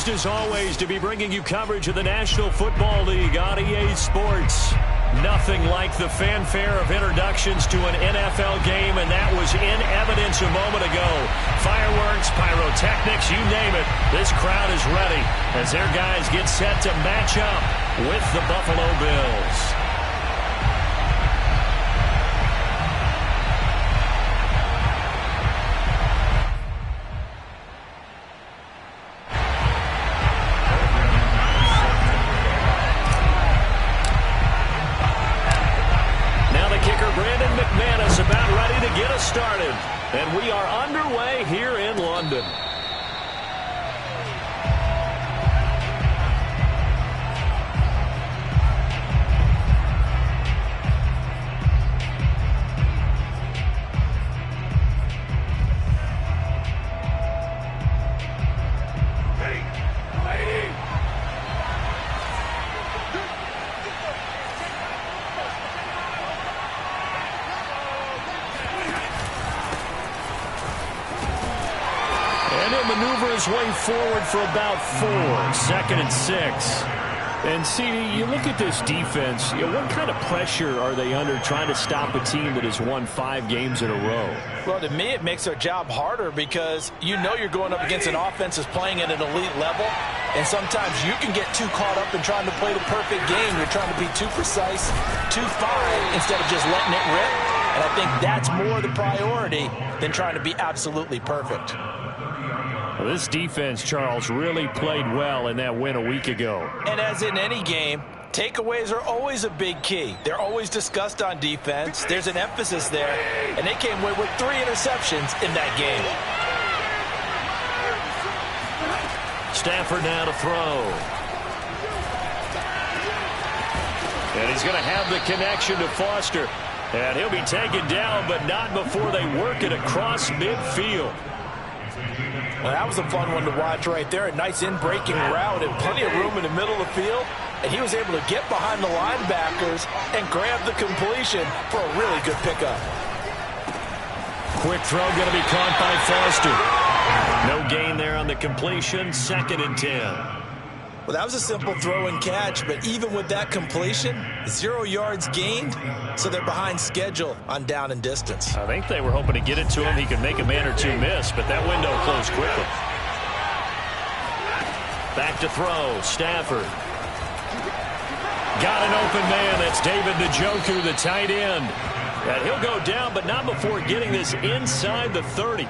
Pleased as always to be bringing you coverage of the National Football League on EA Sports. Nothing like the fanfare of introductions to an NFL game, and that was in evidence a moment ago. Fireworks, pyrotechnics, you name it. This crowd is ready as their guys get set to match up with the Buffalo Bills. Started, and we are underway here in London. Maneuver his way forward for about 4. 2nd and 6. And CD, you look at this defense, what kind of pressure are they under trying to stop a team that has won 5 games in a row? Well, to me, it makes their job harder because you know you're going up against an offense that's playing at an elite level, and sometimes you can get too caught up in trying to play the perfect game. You're trying to be too precise, too fine, instead of just letting it rip. And I think that's more the priority than trying to be absolutely perfect. Well, this defense, Charles, really played well in that win a week ago. And as in any game, takeaways are always a big key. They're always discussed on defense. There's an emphasis there, and they came away with 3 interceptions in that game. Stafford now to throw. And he's going to have the connection to Foster. And he'll be taken down, but not before they work it across midfield. Well, that was a fun one to watch right there. A nice in-breaking route and plenty of room in the middle of the field. And he was able to get behind the linebackers and grab the completion for a really good pickup. Quick throw going to be caught by Foster. No gain there on the completion. 2nd and 10. Well, that was a simple throw and catch, but even with that completion, 0 yards gained, so they're behind schedule on down and distance. I think they were hoping to get it to him. He could make a man or two miss, but that window closed quickly. Back to throw. Stafford. Got an open man. That's David Njoku, the tight end. And he'll go down, but not before getting this inside the 30.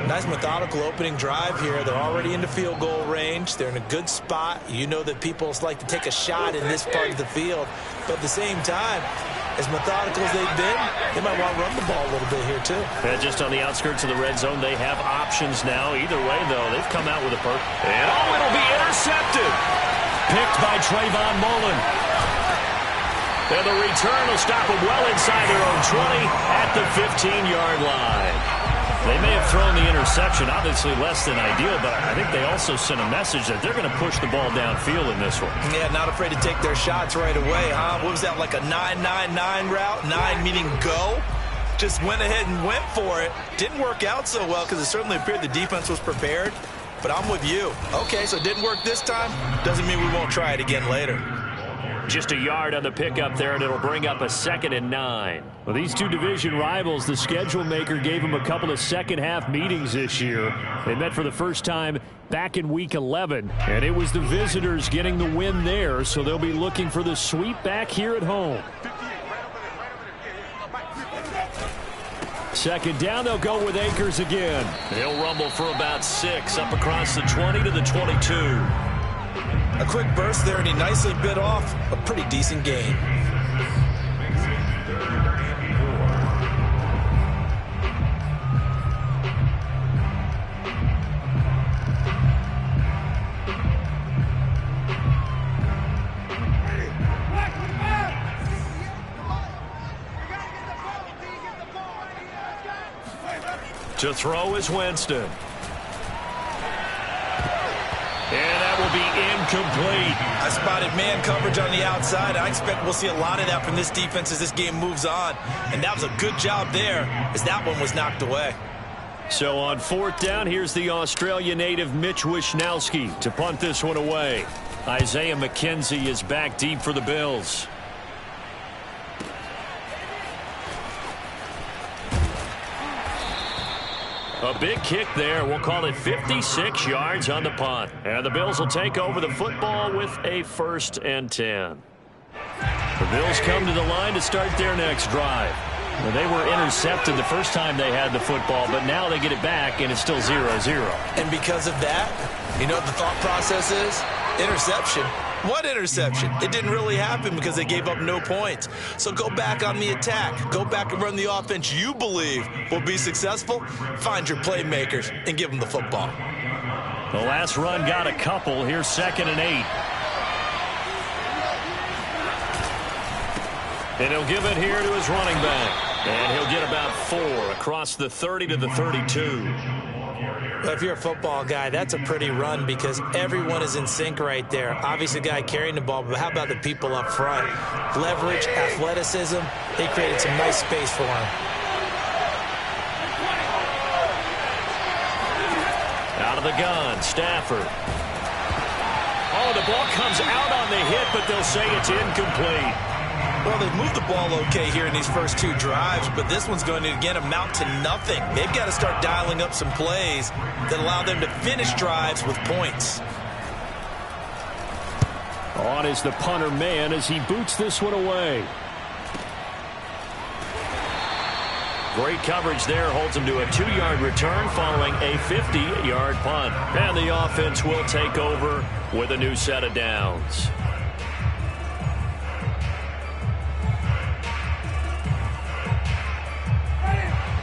Nice methodical opening drive here. They're already into field goal range. They're in a good spot. You know that people like to take a shot in this part of the field. But at the same time, as methodical as they've been, they might want to run the ball a little bit here too. And just on the outskirts of the red zone, they have options now. Either way, though, they've come out with a perk. And it'll be intercepted. Picked by Trayvon Mullen. And the return will stop them well inside their own 20 at the 15-yard line. They may have thrown the interception, obviously less than ideal, but I think they also sent a message that they're going to push the ball downfield in this one. Yeah, not afraid to take their shots right away, huh? What was that, like a 9-9-9 route? 9 meaning go? Just went ahead and went for it. Didn't work out so well because it certainly appeared the defense was prepared, but I'm with you. Okay, so it didn't work this time. Doesn't mean we won't try it again later. Just a yard on the pickup there, and it'll bring up a 2nd and 9. Well, these two division rivals, the schedule maker gave them a couple of second-half meetings this year. They met for the first time back in Week 11, and it was the visitors getting the win there, so they'll be looking for the sweep back here at home. 2nd down, they'll go with Akers again. He'll rumble for about 6, up across the 20 to the 22. A quick burst there, and he nicely bit off a pretty decent gain. To throw is Winston. And that will be incomplete. I spotted man coverage on the outside. I expect we'll see a lot of that from this defense as this game moves on. And that was a good job there as that one was knocked away. So on 4th down, here's the Australia native Mitch Wishnowsky to punt this one away. Isaiah McKenzie is back deep for the Bills. A big kick there. We'll call it 56 yards on the punt. And the Bills will take over the football with a 1st and 10. The Bills come to the line to start their next drive. Well, they were intercepted the first time they had the football, but now they get it back, and it's still 0-0. And because of that, you know what the thought process is? Interception. What interception? It didn't really happen because they gave up no points. So go back on the attack. Go back and run the offense you believe will be successful. Find your playmakers and give them the football. The last run got a couple. Here's 2nd and 8. And he'll give it here to his running back. And he'll get about 4 across the 30 to the 32. Well, if you're a football guy, that's a pretty run because everyone is in sync right there. Obviously, the guy carrying the ball, but how about the people up front? Leverage, athleticism, they created some nice space for him. Out of the gun, Stafford. Oh, the ball comes out on the hit, but they'll say it's incomplete. Well, they've moved the ball okay here in these first 2 drives, but this one's going to, again, amount to nothing. They've got to start dialing up some plays that allow them to finish drives with points. On is the punter man as he boots this one away. Great coverage there, holds him to a 2-yard return following a 50-yard punt. And the offense will take over with a new set of downs.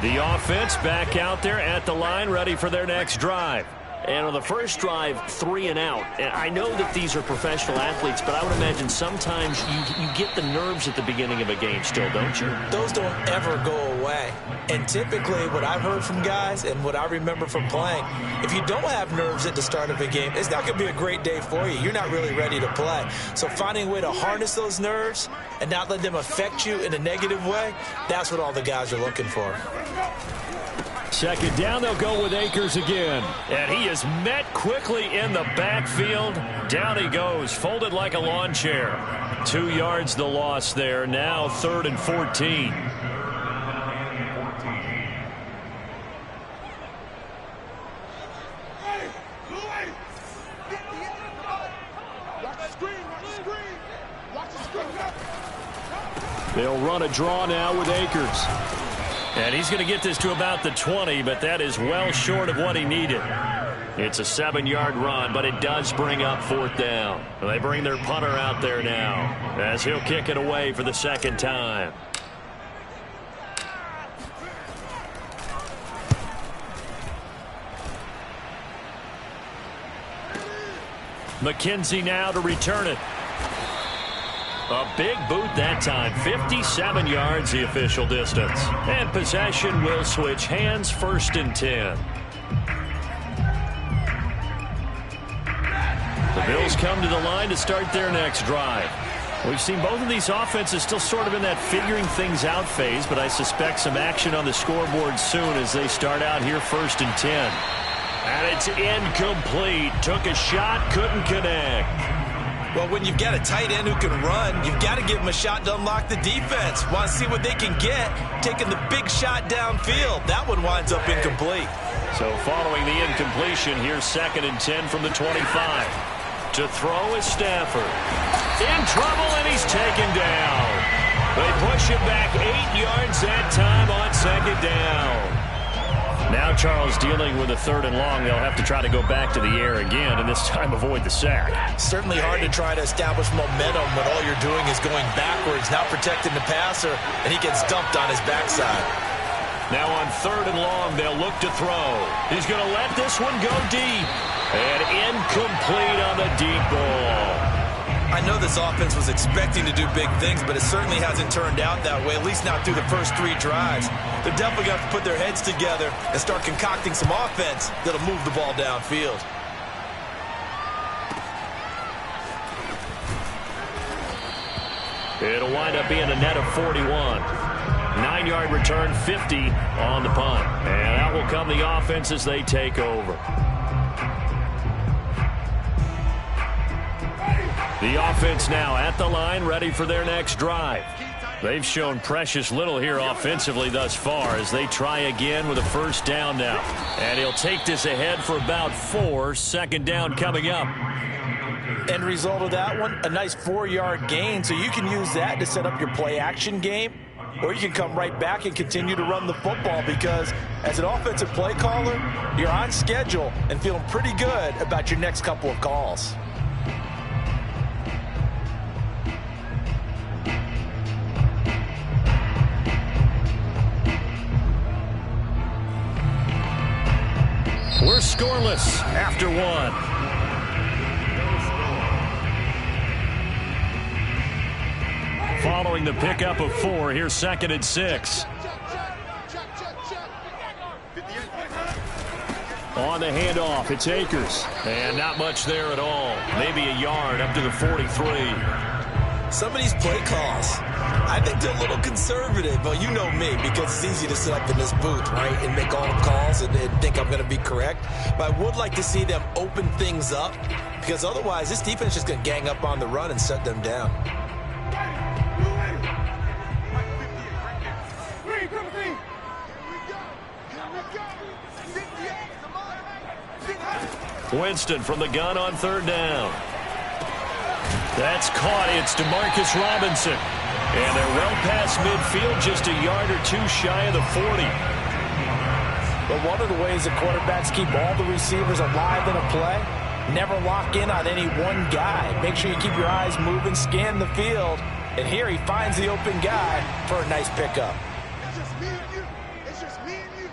The offense back out there at the line, ready for their next drive. And on the first drive, 3 and out. And I know that these are professional athletes, but I would imagine sometimes you get the nerves at the beginning of a game still, don't you? Those don't ever go away. And typically what I've heard from guys and what I remember from playing, if you don't have nerves at the start of a game, it's not going to be a great day for you. You're not really ready to play. So finding a way to harness those nerves and not let them affect you in a negative way, that's what all the guys are looking for. 2nd down, they'll go with Akers again. And he is met quickly in the backfield. Down he goes, folded like a lawn chair. 2 yards the loss there. Now 3rd and 14. They'll run a draw now with Akers. And he's going to get this to about the 20, but that is well short of what he needed. It's a 7-yard run, but it does bring up 4th down. They bring their punter out there now as he'll kick it away for the 2nd time. McKenzie now to return it. A big boot that time. 57 yards the official distance. And possession will switch hands. 1st and 10. The Bills come to the line to start their next drive. We've seen both of these offenses still sort of in that figuring things out phase, but I suspect some action on the scoreboard soon as they start out here 1st and 10. And it's incomplete. Took a shot, couldn't connect. Well, when you've got a tight end who can run, you've got to give him a shot to unlock the defense. Want to see what they can get, taking the big shot downfield. That one winds up incomplete. So following the incompletion, here's 2nd and 10 from the 25. To throw is Stafford. In trouble, and he's taken down. They push him back 8 yards that time on 2nd down. Now Charles dealing with a 3rd and long. They'll have to try to go back to the air again, and this time avoid the sack. Certainly hard to try to establish momentum when all you're doing is going backwards, not protecting the passer, and he gets dumped on his backside. Now on 3rd and long, they'll look to throw. He's going to let this one go deep. And incomplete on the deep ball. I know this offense was expecting to do big things, but it certainly hasn't turned out that way, at least not through the first 3 drives. They're definitely going to have to put their heads together and start concocting some offense that'll move the ball downfield. It'll wind up being a net of 41. 9-yard return, 50 on the punt. And out will come the offense as they take over. The offense now at the line, ready for their next drive. They've shown precious little here offensively thus far as they try again with a first down now. And he'll take this ahead for about 4. Second down coming up. End result of that one, a nice 4-yard gain. So you can use that to set up your play-action game. Or you can come right back and continue to run the football because as an offensive play caller, you're on schedule and feeling pretty good about your next couple of calls. We're scoreless after 1. Following the pickup of 4, here's 2nd and 6. On the handoff, it's Akers. And not much there at all. Maybe a yard up to the 43. Some of these play calls, I think they're a little conservative, but you know me, because it's easy to sit up in this booth, right, and make all the calls and think I'm going to be correct. But I would like to see them open things up, because otherwise this defense is just going to gang up on the run and shut them down. Winston from the gun on 3rd down. That's caught. It's Demarcus Robinson. And they're well past midfield, just a yard or 2 shy of the 40. But one of the ways the quarterbacks keep all the receivers alive in a play, never lock in on any one guy. Make sure you keep your eyes moving, scan the field. And here he finds the open guy for a nice pickup. It's just me and you. It's just me and you.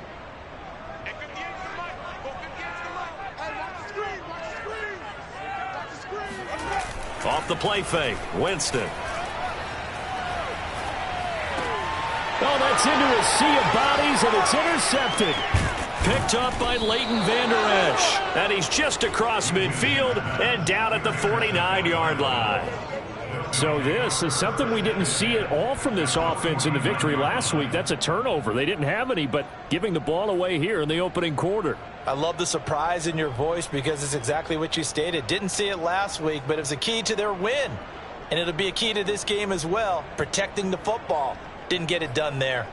And 58 to the mic. Go 58 to the mic. Hey, watch the screen. Watch the screen. Watch the screen. Off the play fake, Winston. Oh, that's into a sea of bodies, and it's intercepted. Picked up by Leighton Vander Esch. And he's just across midfield and down at the 49-yard line. So this is something we didn't see at all from this offense in the victory last week. That's a turnover. They didn't have any, but giving the ball away here in the opening quarter. I love the surprise in your voice because it's exactly what you stated. Didn't see it last week, but it was a key to their win. And it'll be a key to this game as well, protecting the football. Didn't get it done there.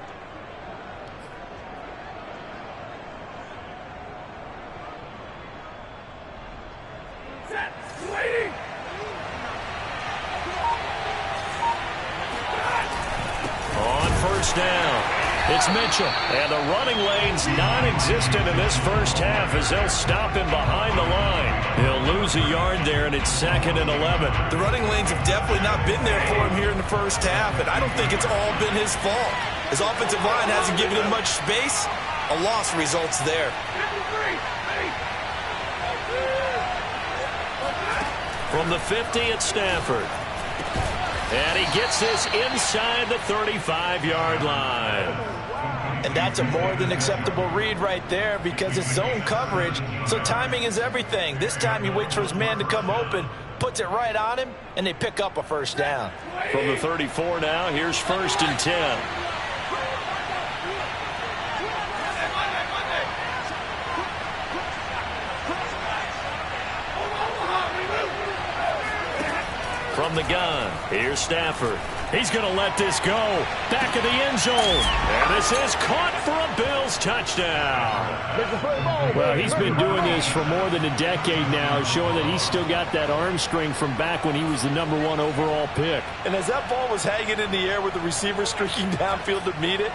On first down, it's Mitchell. And the running lane's non-existent in this first half as they'll stop him behind the line. He'll lose a yard there, and it's 2nd and 11. The running lanes have definitely not been there for him here in the first half, and I don't think it's all been his fault. His offensive line hasn't given him much space. A loss results there. From the 50 at Stafford. And he gets this inside the 35-yard line. And that's a more than acceptable read right there because it's zone coverage, so timing is everything. This time he waits for his man to come open, puts it right on him, and they pick up a first down. From the 34 now, here's 1st and 10. From the gun, here's Stafford. He's going to let this go. Back of the end zone. And this is caught for a Bills touchdown. Well, he's been doing this for more than a decade now, showing that he's still got that arm strength from back when he was the #1 overall pick. And as that ball was hanging in the air with the receiver streaking downfield to meet it,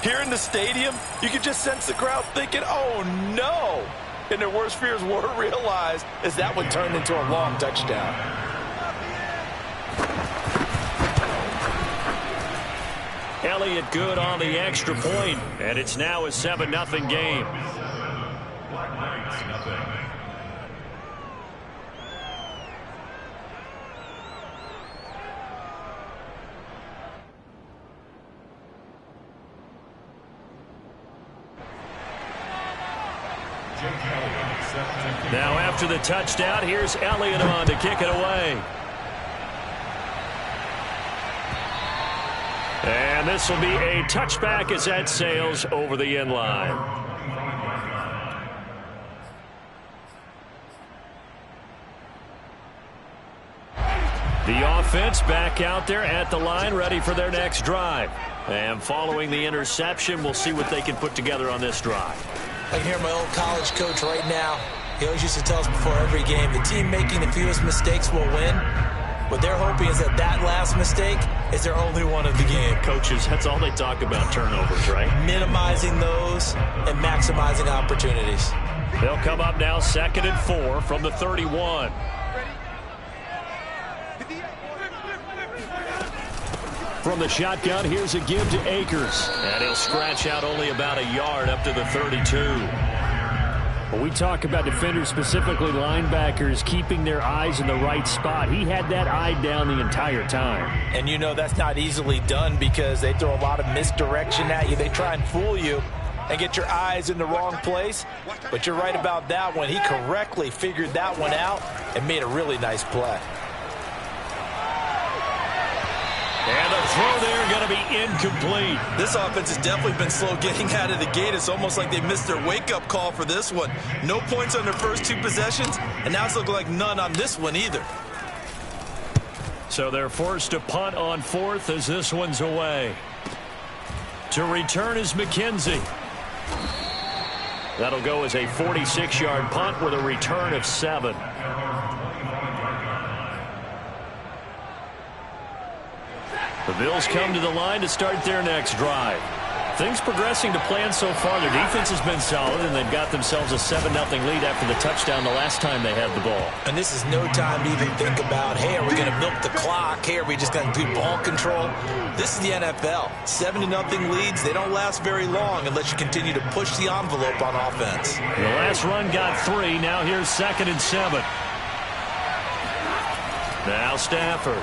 here in the stadium, you could just sense the crowd thinking, oh, no. And their worst fears were realized as that one turned into a long touchdown. Elliott good on the extra point, and it's now a 7-0 game. Now after the touchdown, here's Elliott on to kick it away. And this will be a touchback as that sails over the end line. The offense back out there at the line, ready for their next drive. And following the interception, we'll see what they can put together on this drive. I can hear my old college coach right now. He always used to tell us before every game, the team making the fewest mistakes will win. What they're hoping is that last mistake is their only one of the game. Coaches, that's all they talk about, turnovers, right? Minimizing those and maximizing opportunities. They'll come up now 2nd and 4 from the 31. From the shotgun, here's a give to Akers. And he'll scratch out only about a yard up to the 32. When we talk about defenders, specifically linebackers, keeping their eyes in the right spot, he had that eye down the entire time. And you know that's not easily done because they throw a lot of misdirection at you. They try and fool you and get your eyes in the wrong place. But you're right about that one. He correctly figured that one out and made a really nice play. And the throw there going to be incomplete. This offense has definitely been slow getting out of the gate. It's almost like they missed their wake-up call for this one. No points on their first 2 possessions, and now it's looking like none on this one either. So they're forced to punt on 4th as this one's away. To return is McKenzie. That'll go as a 46-yard punt with a return of 7. The Bills come to the line to start their next drive. Things progressing to plan so far. Their defense has been solid, and they've got themselves a 7-0 lead after the touchdown the last time they had the ball. And this is no time to even think about, hey, are we going to milk the clock? Hey, are we just going to do ball control? This is the NFL. 7-0 leads, they don't last very long unless you continue to push the envelope on offense. The last run got 3. Now here's 2nd and 7. Now Stafford.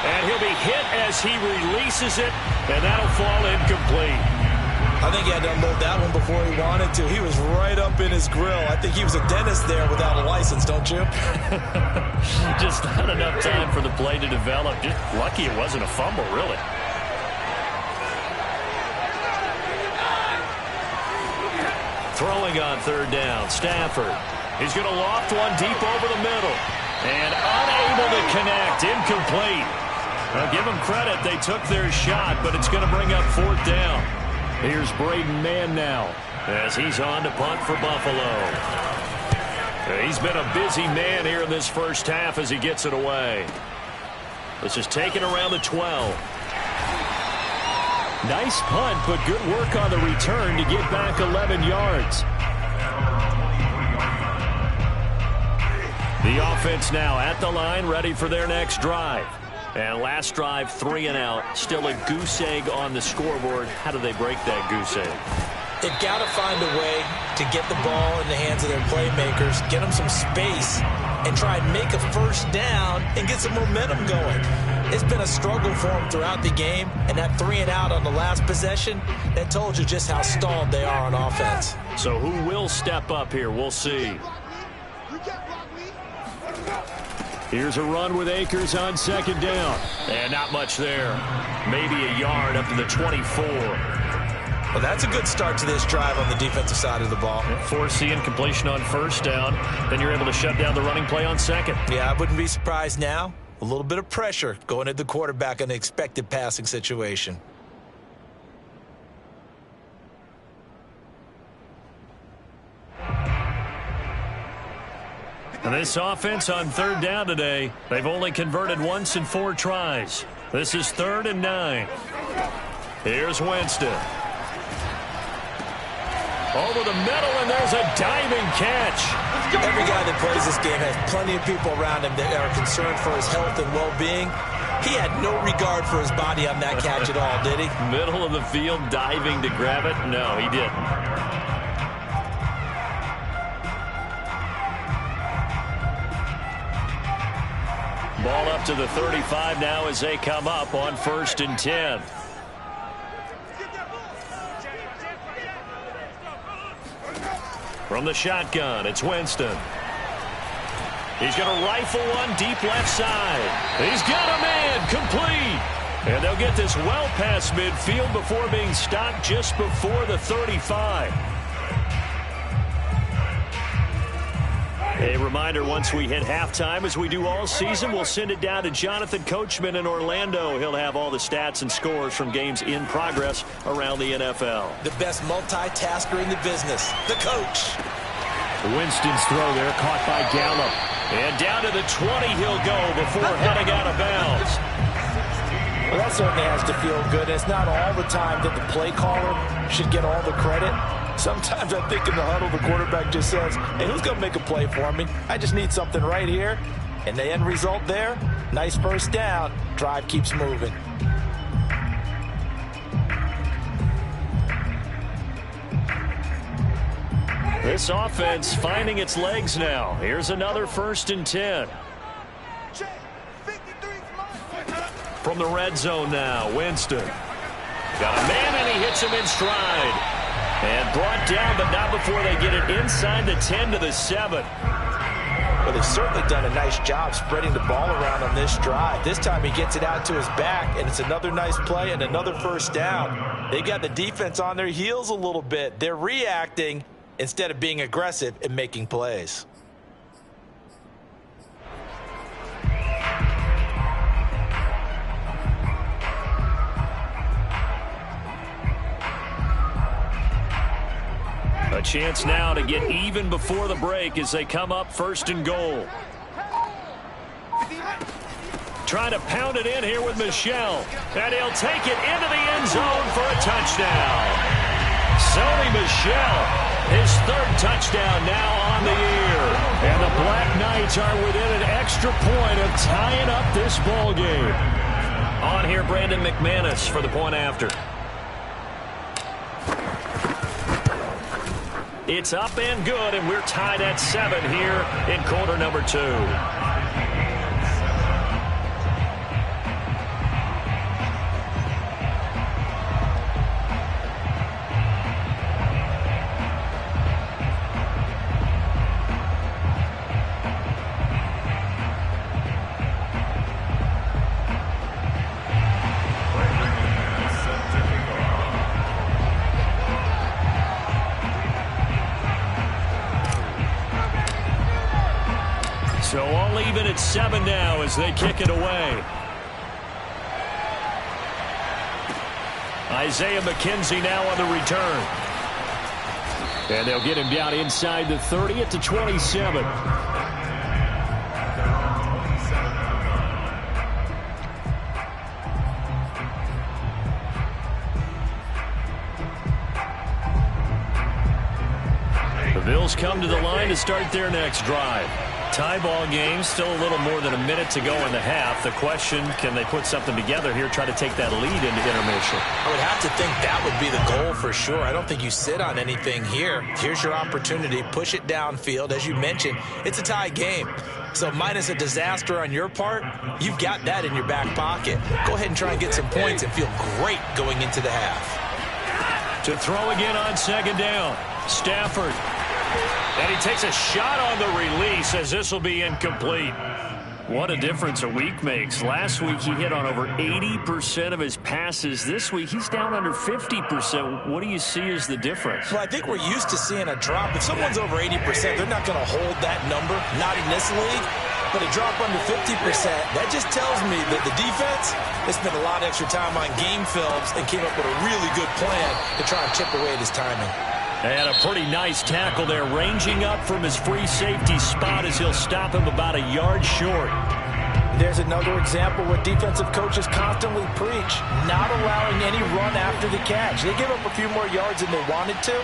And he'll be hit as he releases it, and that'll fall incomplete. I think he had to unload that one before he wanted to. He was right up in his grill. I think he was a dentist there without a license, don't you? Just not enough time for the play to develop. Just lucky it wasn't a fumble, really. Throwing on 3rd down, Stafford. He's going to loft one deep over the middle. And unable to connect, incomplete. Now, give them credit. They took their shot, but it's going to bring up 4th down. Here's Braden Mann now as he's on to punt for Buffalo. He's been a busy man here in this first half as he gets it away. This is taken around the 12. Nice punt, but good work on the return to get back 11 yards. The offense now at the line, ready for their next drive. And last drive, 3 and out. Still a goose egg on the scoreboard. How do they break that goose egg? They've got to find a way to get the ball in the hands of their playmakers, get them some space, and try and make a first down and get some momentum going. It's been a struggle for them throughout the game, and that 3 and out on the last possession, that told you just how stalled they are on offense. So who will step up here? We'll see. Here's a run with Akers on 2nd down. And not much there. Maybe a yard up to the 24. Well, that's a good start to this drive on the defensive side of the ball. Force incompletion on 1st down. Then you're able to shut down the running play on 2nd. Yeah, I wouldn't be surprised now. A little bit of pressure going at the quarterback in an expected passing situation. And this offense on 3rd down today, they've only converted once in 4 tries. This is 3rd and 9. Here's Winston. Over the middle, and there's a diving catch. Every guy that plays this game has plenty of people around him that are concerned for his health and well-being. He had no regard for his body on that catch at all, did he? Middle of the field, diving to grab it? No, he didn't. Ball up to the 35 now as they come up on 1st and 10. From the shotgun, it's Winston. He's going to rifle one deep left side. He's got a man, complete. And they'll get this well past midfield before being stopped just before the 35. A reminder, once we hit halftime, as we do all season, we'll send it down to Jonathan Coachman in Orlando. He'll have all the stats and scores from games in progress around the NFL. The best multitasker in the business, the coach. Winston's throw there, caught by Gallup. And down to the 20 he'll go before heading out of bounds. Well, that certainly has to feel good. It's not all the time that the play caller should get all the credit. Sometimes I think in the huddle, the quarterback just says, hey, who's going to make a play for me? I just need something right here. And the end result there, nice first down. Drive keeps moving. This offense finding its legs now. Here's another 1st and 10. From the red zone now, Winston. Got a man, and he hits him in stride. And brought down, but not before they get it inside the 10 to the 7. Well, they've certainly done a nice job spreading the ball around on this drive. This time he gets it out to his back, and it's another nice play and another first down. They got the defense on their heels a little bit. They're reacting instead of being aggressive and making plays. A chance now to get even before the break as they come up 1st and goal. Trying to pound it in here with Michel. And he'll take it into the end zone for a touchdown. Sony Michel, his 3rd touchdown now on the year. And the Black Knights are within an extra point of tying up this ball game. On here, Brandon McManus for the point after. It's up and good, and we're tied at 7 here in quarter number 2. So all even at 7 now as they kick it away. Isaiah McKenzie now on the return. And they'll get him down inside the 30 at the 27. The Bills come to the line to start their next drive. Tie ball game, still a little more than a minute to go in the half. The question, can they put something together here, try to take that lead into intermission? I would have to think that would be the goal for sure. I don't think you sit on anything here. Here's your opportunity. Push it downfield. As you mentioned, it's a tie game. So minus a disaster on your part, you've got that in your back pocket. Go ahead and try and get some points and feel great going into the half. To throw again on 2nd down, Stafford. And he takes a shot on the release as this will be incomplete. What a difference a week makes. Last week he hit on over 80% of his passes. This week he's down under 50%. What do you see as the difference? Well, I think we're used to seeing a drop. If someone's over 80%, they're not going to hold that number, not in this league. But a drop under 50%, that just tells me that the defense has spent a lot of extra time on game films and came up with a really good plan to try and chip away at his timing. And a pretty nice tackle there, ranging up from his free safety spot as he'll stop him about a yard short. There's another example where defensive coaches constantly preach, not allowing any run after the catch. They give up a few more yards than they wanted to,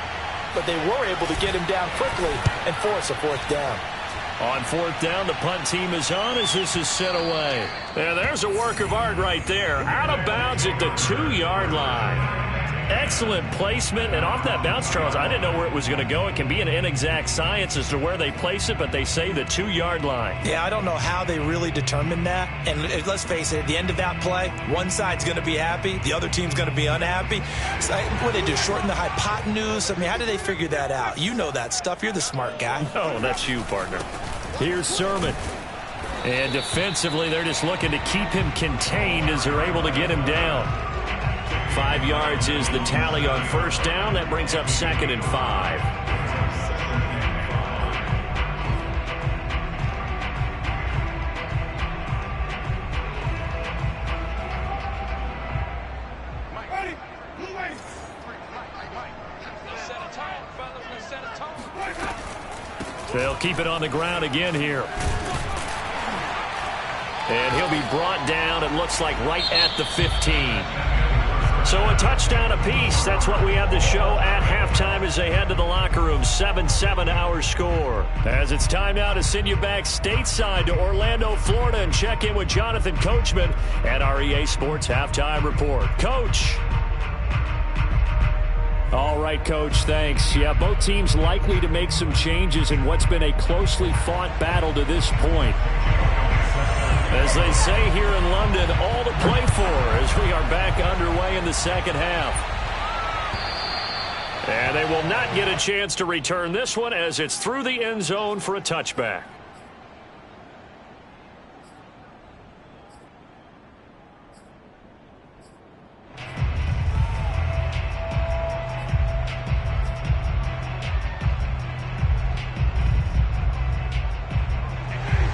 but they were able to get him down quickly and force a 4th down. On 4th down, the punt team is on as this is sent away. And there's a work of art right there. Out of bounds at the 2-yard line. Excellent placement, and off that bounce, Charles, I didn't know where it was going to go. It can be an inexact science as to where they place it, but they say the 2-yard line. Yeah, I don't know how they really determined that. And let's face it, at the end of that play, one side's going to be happy, the other team's going to be unhappy. So, what do they do, shorten the hypotenuse? I mean, how do they figure that out? You know that stuff. You're the smart guy. Oh, that's you, partner. Here's Sermon. And defensively, they're just looking to keep him contained as they're able to get him down. 5 yards is the tally on first down. That brings up 2nd and 5. They'll keep it on the ground again here. And he'll be brought down, it looks like, right at the 15. So a touchdown apiece. That's what we have to show at halftime as they head to the locker room. 7-7 our score. As it's time now to send you back stateside to Orlando, Florida, and check in with Jonathan Coachman at our EA Sports Halftime Report. Coach. All right, Coach, thanks. Yeah, both teams likely to make some changes in what's been a closely fought battle to this point. As they say here in London, all to play for as we are back underway in the second half. And they will not get a chance to return this one as it's through the end zone for a touchback.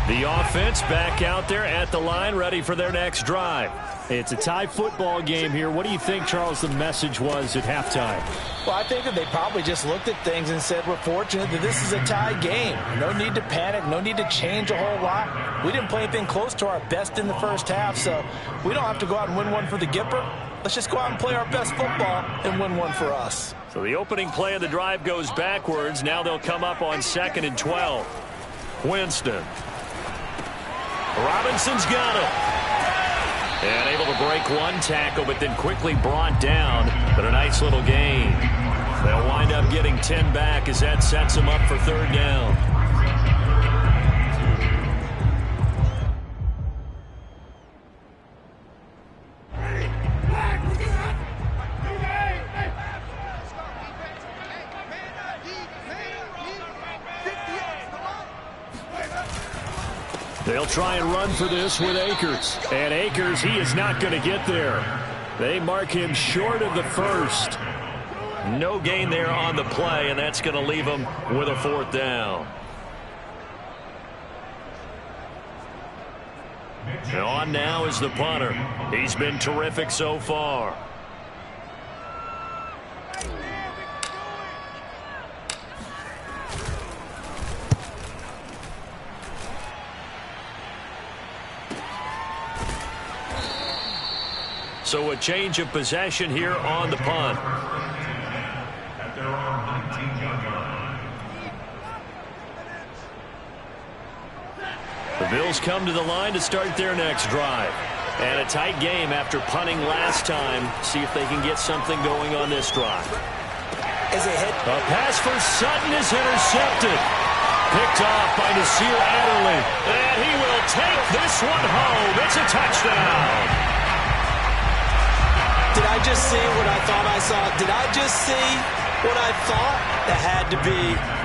The offense back out there at the line, ready for their next drive. It's a tie football game here. What do you think, Charles, the message was at halftime? Well, I think that they probably just looked at things and said, we're fortunate that this is a tie game. No need to panic, no need to change a whole lot. We didn't play anything close to our best in the first half, so we don't have to go out and win one for the Gipper. Let's just go out and play our best football and win one for us. So the opening play of the drive goes backwards. Now they'll come up on 2nd and 12. Winston. Robinson's got it. And able to break one tackle, but then quickly brought down. But a nice little gain. They'll wind up getting 10 back as that sets them up for 3rd down. They'll try and run for this with Akers. And Akers, he is not going to get there. They mark him short of the first. No gain there on the play, and that's going to leave him with a 4th down. And on now is the punter. He's been terrific so far. So a change of possession here on the punt. The Bills come to the line to start their next drive. And a tight game after punting last time. See if they can get something going on this drive. A pass for Sutton is intercepted. Picked off by Nasir Adderley. And he will take this one home. It's a touchdown. Did I just see what I thought I saw? Did I just see what I thought? That had to be.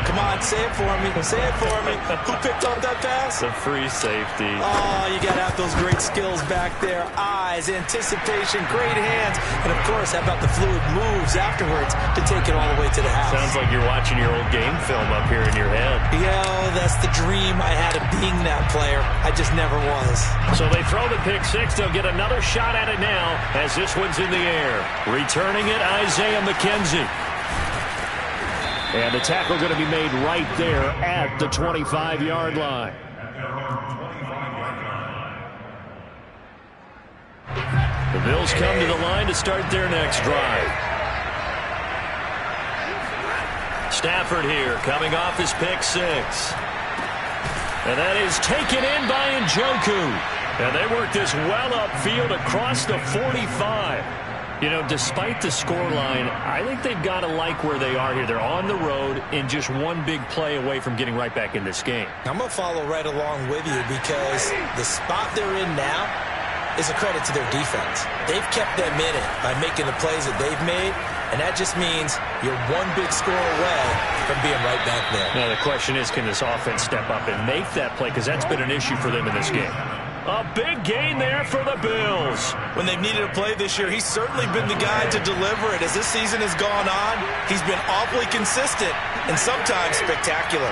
Come on, say it for me. Say it for me. Who picked up that pass? The free safety. Oh, you got to have those great skills back there. Eyes, anticipation, great hands. And, of course, how about the fluid moves afterwards to take it all the way to the house? Sounds like you're watching your old game film up here in your head. Yeah, that's the dream I had of being that player. I just never was. So they throw the pick six. They'll get another shot at it now as this one's in the air. Returning it, Isaiah McKenzie. And the tackle going to be made right there at the 25-yard line. The Bills come to the line to start their next drive. Stafford here coming off his pick six. And that is taken in by Njoku. And they work this well upfield across the 45. You know, despite the scoreline, I think they've got to like where they are here. They're on the road and just one big play away from getting right back in this game. I'm going to follow right along with you because the spot they're in now is a credit to their defense. They've kept them in it by making the plays that they've made. And that just means you're one big score away from being right back there. Now the question is, can this offense step up and make that play? Because that's been an issue for them in this game. A big gain there for the Bills. When they've needed a play this year, he's certainly been the guy to deliver it. As this season has gone on, he's been awfully consistent and sometimes spectacular.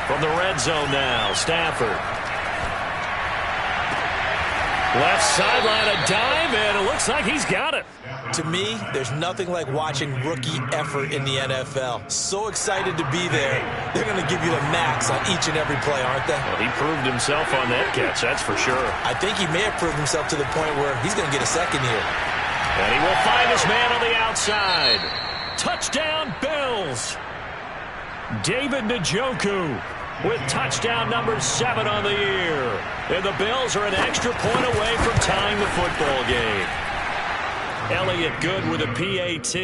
From the red zone now, Stafford. Left sideline, a dive, and it looks like he's got it. To me, there's nothing like watching rookie effort in the NFL. So excited to be there. They're going to give you the max on each and every play, aren't they? Well, he proved himself on that catch, that's for sure. I think he may have proved himself to the point where he's going to get a second here. And he will find his man on the outside. Touchdown, Bills. David Njoku with touchdown number 7 on the year. And the Bills are an extra point away from tying the football game. Elliott good with a PAT.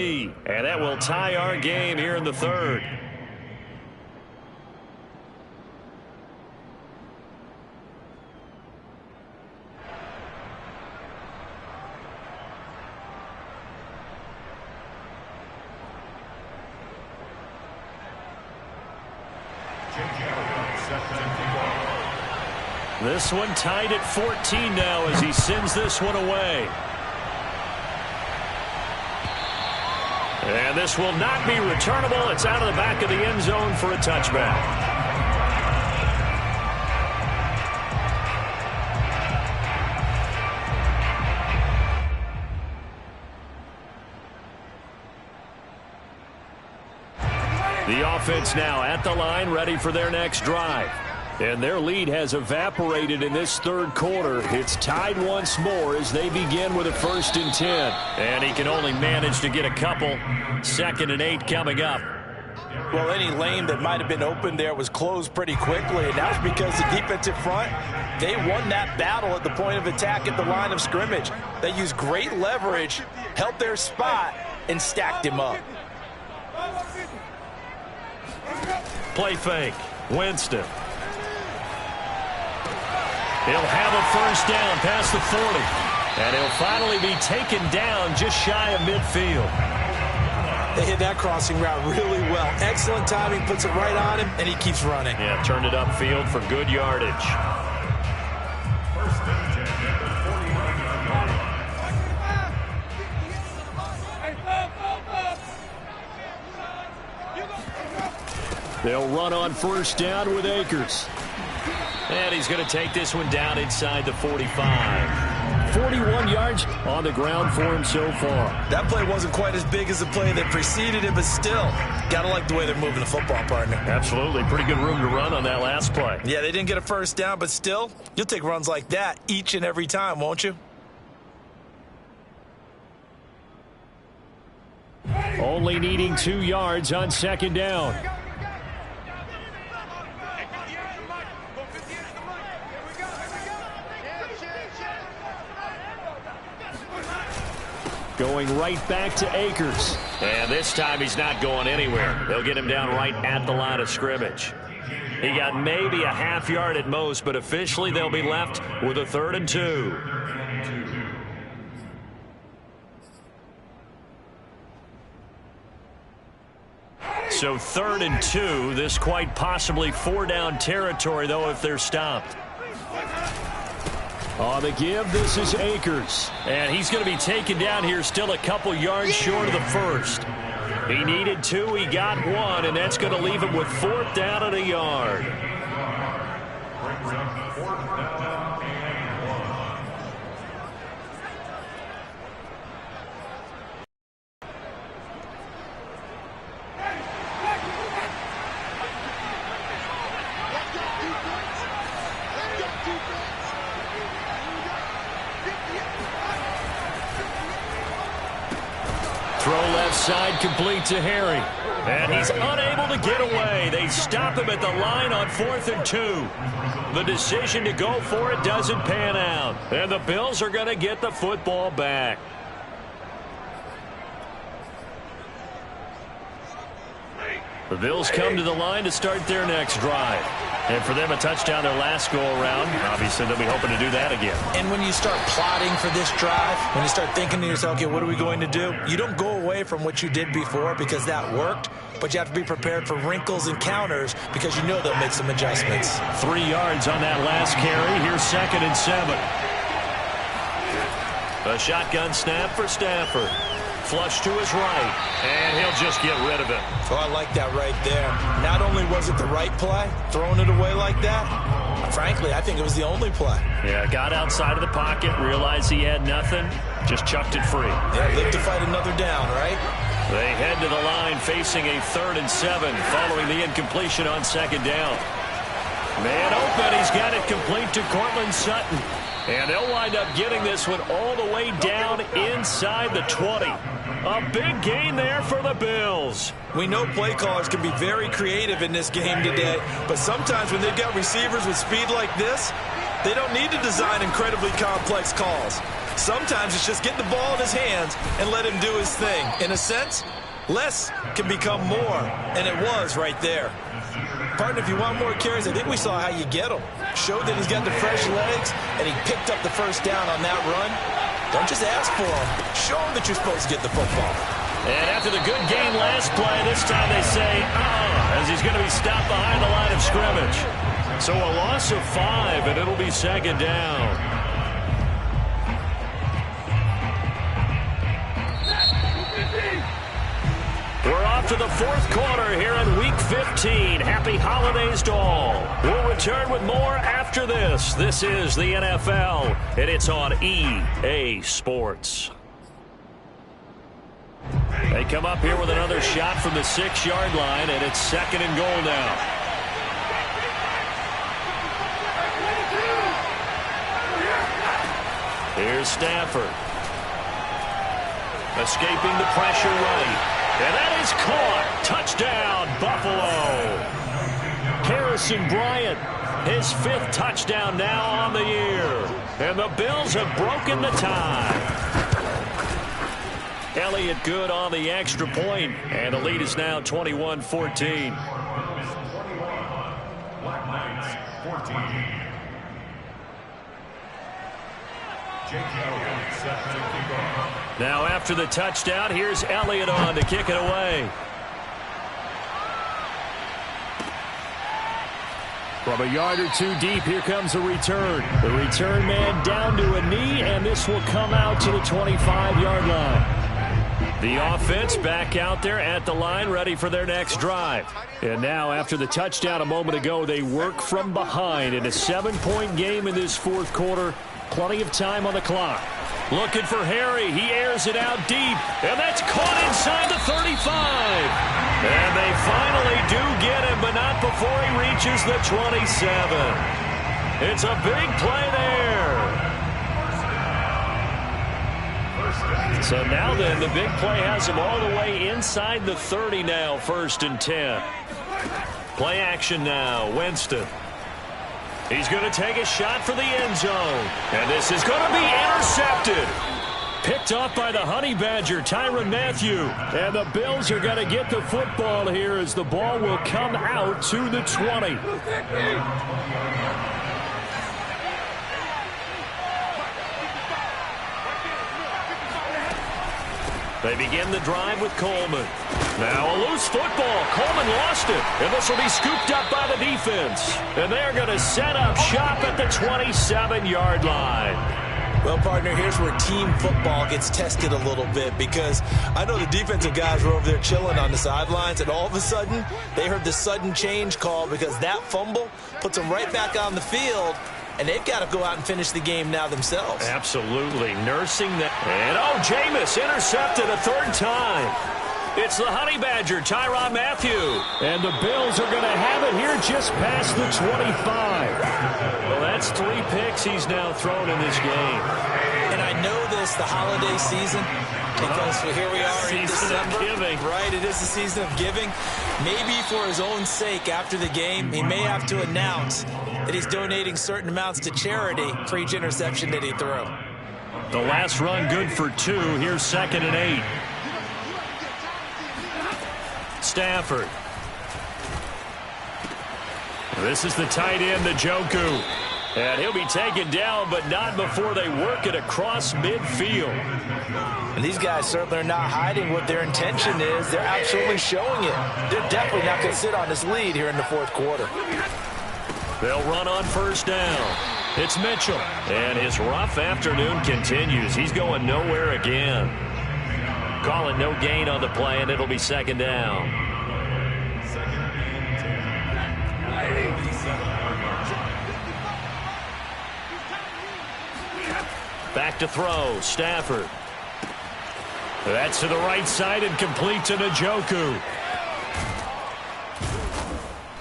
And that will tie our game here in the third. This one tied at 14 now as he sends this one away. And this will not be returnable. It's out of the back of the end zone for a touchback. The offense now at the line, ready for their next drive. And their lead has evaporated in this third quarter. It's tied once more as they begin with a 1st and 10. And he can only manage to get a couple. 2nd and 8 coming up. Well, any lane that might have been open there was closed pretty quickly, and that's because the defensive front, they won that battle at the point of attack at the line of scrimmage. They used great leverage, held their spot, and stacked him up. Play fake. Winston. He'll have a 1st down past the 40. And he'll finally be taken down just shy of midfield. They hit that crossing route really well. Excellent timing, puts it right on him, and he keeps running. Yeah, turned it upfield for good yardage. They'll run on 1st down with Akers. And he's going to take this one down inside the 45. 41 yards on the ground for him so far. That play wasn't quite as big as the play that preceded it, but still, got to like the way they're moving the football, partner. Absolutely. Pretty good room to run on that last play. Yeah, they didn't get a 1st down, but still, you'll take runs like that each and every time, won't you? Only needing 2 yards on 2nd down. Going right back to Akers. And this time he's not going anywhere. They'll get him down right at the line of scrimmage. He got maybe a half yard at most, but officially they'll be left with a 3rd and 2. So 3rd and 2. This quite possibly 4-down territory, though, if they're stopped. On the give, this is Akers. And he's going to be taken down here still a couple yards short of the 1st. He needed 2, he got 1, and that's going to leave him with 4th down and a yard. Throw left side complete to Harry. And he's unable to get away. They stop him at the line on 4th and 2. The decision to go for it doesn't pan out. And the Bills are going to get the football back. The Bills come to the line to start their next drive. And for them, a touchdown their last go-around. Obviously, they'll be hoping to do that again. And when you start plotting for this drive, when you start thinking to yourself, okay, what are we going to do? You don't go away from what you did before because that worked, but you have to be prepared for wrinkles and counters because you know they'll make some adjustments. 3 yards on that last carry. Here's 2nd and 7. A shotgun snap for Stafford. Flush to his right, and he'll just get rid of it. Oh, I like that right there. Not only was it the right play, throwing it away like that, frankly, I think it was the only play. Yeah, got outside of the pocket, realized he had nothing, just chucked it free. Yeah, live to fight another down, right? They head to the line facing a 3rd and 7 following the incompletion on 2nd down. Man open, he's got it complete to Courtland Sutton. And they'll wind up getting this one all the way down inside the 20. A big gain there for the Bills. We know play callers can be very creative in this game today, but sometimes when they've got receivers with speed like this, they don't need to design incredibly complex calls. Sometimes it's just get the ball in his hands and let him do his thing. In a sense, less can become more, and it was right there. Partner, if you want more carries, I think we saw how you get them. Showed that he's got the fresh legs, and he picked up the first down on that run. Don't just ask for him. Show him that you're supposed to get the football. And after the good game last play, this time they say, as he's going to be stopped behind the line of scrimmage. So a loss of 5, and it'll be 2nd down. We're off to the 4th quarter here in Week 15. Happy holidays to all. We'll return with more after this. This is the NFL, and it's on EA Sports. They come up here with another shot from the 6-yard line, and it's 2nd and goal now. Here's Stafford. Escaping the pressure right. And that is caught. Touchdown, Buffalo. Harrison Bryant, his 5th touchdown now on the year. And the Bills have broken the tie. Elliott good on the extra point, and the lead is now 21-14. Now after the touchdown, here's Elliott on to kick it away. From a yard or 2 deep, here comes the return. The return man down to a knee, and this will come out to the 25-yard line. The offense back out there at the line, ready for their next drive. And now, after the touchdown a moment ago, they work from behind in a 7-point game in this 4th quarter. Plenty of time on the clock. Looking for Harry. He airs it out deep, and that's caught inside the 35. And they finally do get him, but not before he reaches the 27. It's a big play there. So now then, the big play has him all the way inside the 30 now, 1st and 10. Play action now, Winston. He's going to take a shot for the end zone. And this is going to be intercepted. Picked off by the Honey Badger, Tyrann Mathieu. And the Bills are going to get the football here as the ball will come out to the 20. They begin the drive with Coleman. Now a loose football. Coleman lost it. And this will be scooped up by the defense. And they're going to set up shop at the 27-yard line. Well, partner, here's where team football gets tested a little bit, because I know the defensive guys were over there chilling on the sidelines, and all of a sudden they heard the sudden change call because that fumble puts them right back on the field. And they've got to go out and finish the game now themselves. Absolutely. Nursing that. And, Jameis intercepted a 3rd time. It's the Honey Badger, Tyrann Mathieu. And the Bills are going to have it here just past the 25. Well, that's 3 picks he's now thrown in this game. And I know this, the holiday season, because here we are in December. Giving. Right, it is the season of giving. Maybe for his own sake after the game, he may have to announce that he's donating certain amounts to charity for each interception that he threw. The last run good for 2. Here's 2nd and 8. Stafford. This is the tight end, Njoku. And he'll be taken down, but not before they work it across midfield. And these guys certainly are not hiding what their intention is. They're absolutely showing it. They're definitely not going to sit on this lead here in the fourth quarter. They'll run on first down. It's Mitchell. And his rough afternoon continues. He's going nowhere again. Call it no gain on the play, and it'll be second down. Back to throw, Stafford. That's to the right side and complete to Njoku.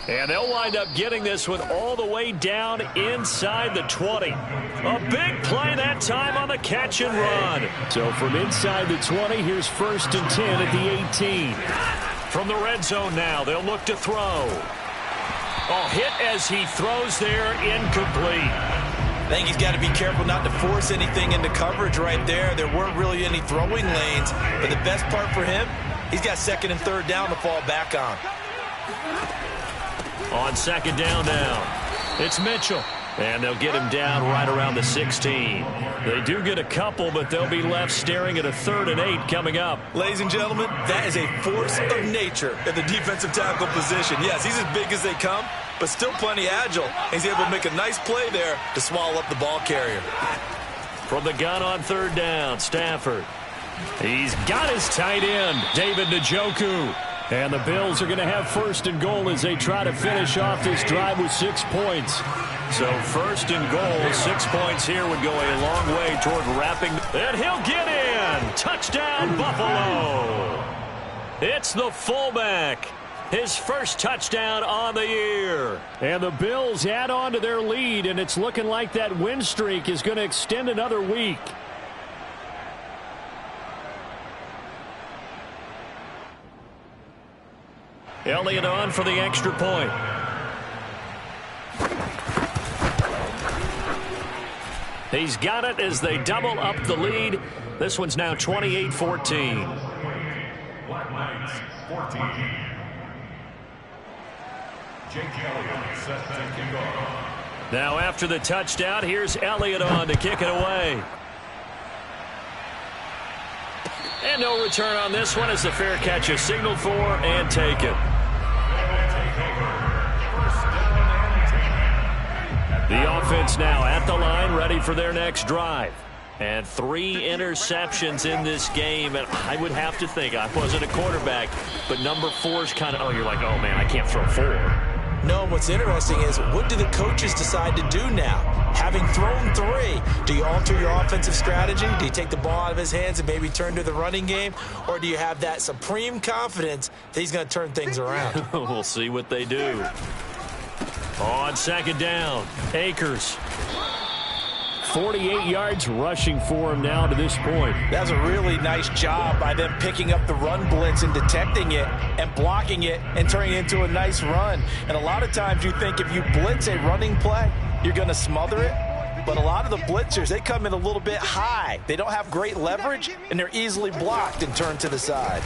And they'll wind up getting this one all the way down inside the 20. A big play that time on the catch and run. So from inside the 20, here's 1st and 10 at the 18. From the red zone now, they'll look to throw. A hit as he throws there, incomplete. I think he's got to be careful not to force anything into coverage right there. There weren't really any throwing lanes, but the best part for him, he's got 2nd and 3rd down to fall back on. On 2nd down now, it's Mitchell. And they'll get him down right around the 16. They do get a couple, but they'll be left staring at a 3rd and 8 coming up. Ladies and gentlemen, that is a force of nature at the defensive tackle position. Yes, he's as big as they come, but still plenty agile. He's able to make a nice play there to swallow up the ball carrier. From the gun on 3rd down, Stafford. He's got his tight end, David Njoku. And the Bills are going to have 1st and goal as they try to finish off this drive with 6 points. So 1st and goal, 6 points here would go a long way toward wrapping. And he'll get in. Touchdown, Buffalo. It's the fullback. His first touchdown on the year. And the Bills add on to their lead, and it's looking like that win streak is going to extend another week. Elliott on for the extra point. He's got it as they double up the lead. This one's now 28-14. Black Knights 14. Jake Elliott set to kick off. Now after the touchdown, here's Elliott on to kick it away. And no return on this one as the fair catch is signaled for and taken. The offense now at the line, ready for their next drive. And 3 interceptions in this game. And I would have to think, I wasn't a quarterback, but number 4's kind of, you're like, oh, man, I can't throw 4. No, what's interesting is what do the coaches decide to do now? Having thrown 3, do you alter your offensive strategy? Do you take the ball out of his hands and maybe turn to the running game? Or do you have that supreme confidence that he's going to turn things around? We'll see what they do. On 2nd down, Akers. 48 yards rushing for him now to this point. That's a really nice job by them picking up the run blitz and detecting it and blocking it and turning it into a nice run. And a lot of times you think if you blitz a running play, you're going to smother it. But a lot of the blitzers, they come in a little bit high. They don't have great leverage, and they're easily blocked and turned to the side.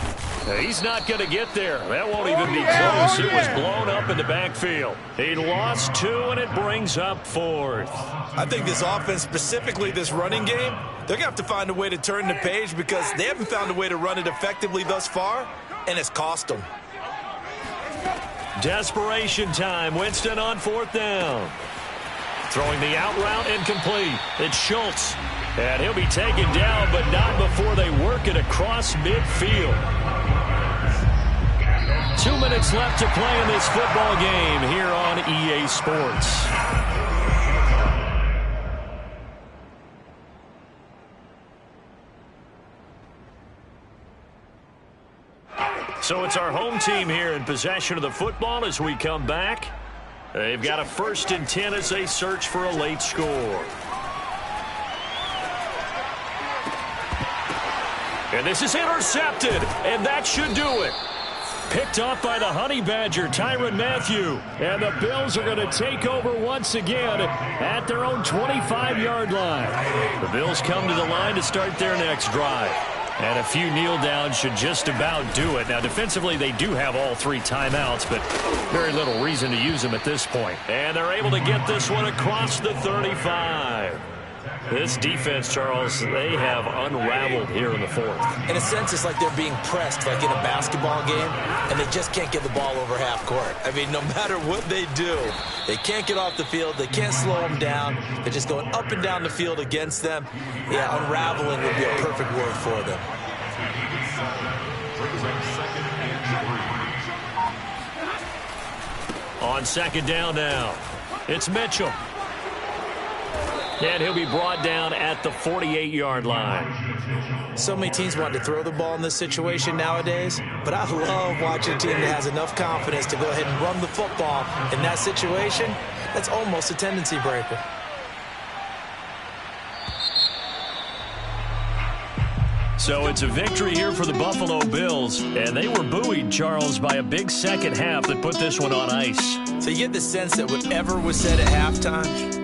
He's not going to get there. That won't even be close. It was blown up in the backfield. He lost 2, and it brings up 4th. I think this offense, specifically this running game, they're going to have to find a way to turn the page because they haven't found a way to run it effectively thus far, and it's cost them. Desperation time. Winston on 4th down. Throwing the out route incomplete. It's Schultz. And he'll be taken down, but not before they work it across midfield. 2 minutes left to play in this football game here on EA Sports. So it's our home team here in possession of the football as we come back. They've got a 1st and 10 as they search for a late score. And this is intercepted, and that should do it. Picked off by the Honey Badger, Tyrann Mathieu. And the Bills are going to take over once again at their own 25-yard line. The Bills come to the line to start their next drive. And a few kneel downs should just about do it. Now, defensively, they do have all 3 timeouts, but very little reason to use them at this point. And they're able to get this one across the 35. This defense, Charles, they have unraveled here in the 4th. In a sense, it's like they're being pressed like in a basketball game, and they just can't get the ball over half court. I mean, no matter what they do, they can't get off the field. They can't slow them down. They're just going up and down the field against them. Yeah, unraveling would be a perfect word for them. On second down now, it's Mitchell. And he'll be brought down at the 48-yard line. So many teams want to throw the ball in this situation nowadays, but I love watching a team that has enough confidence to go ahead and run the football in that situation. That's almost a tendency breaker. So it's a victory here for the Buffalo Bills, and they were buoyed, Charles, by a big second half that put this one on ice. So you get the sense that whatever was said at halftime,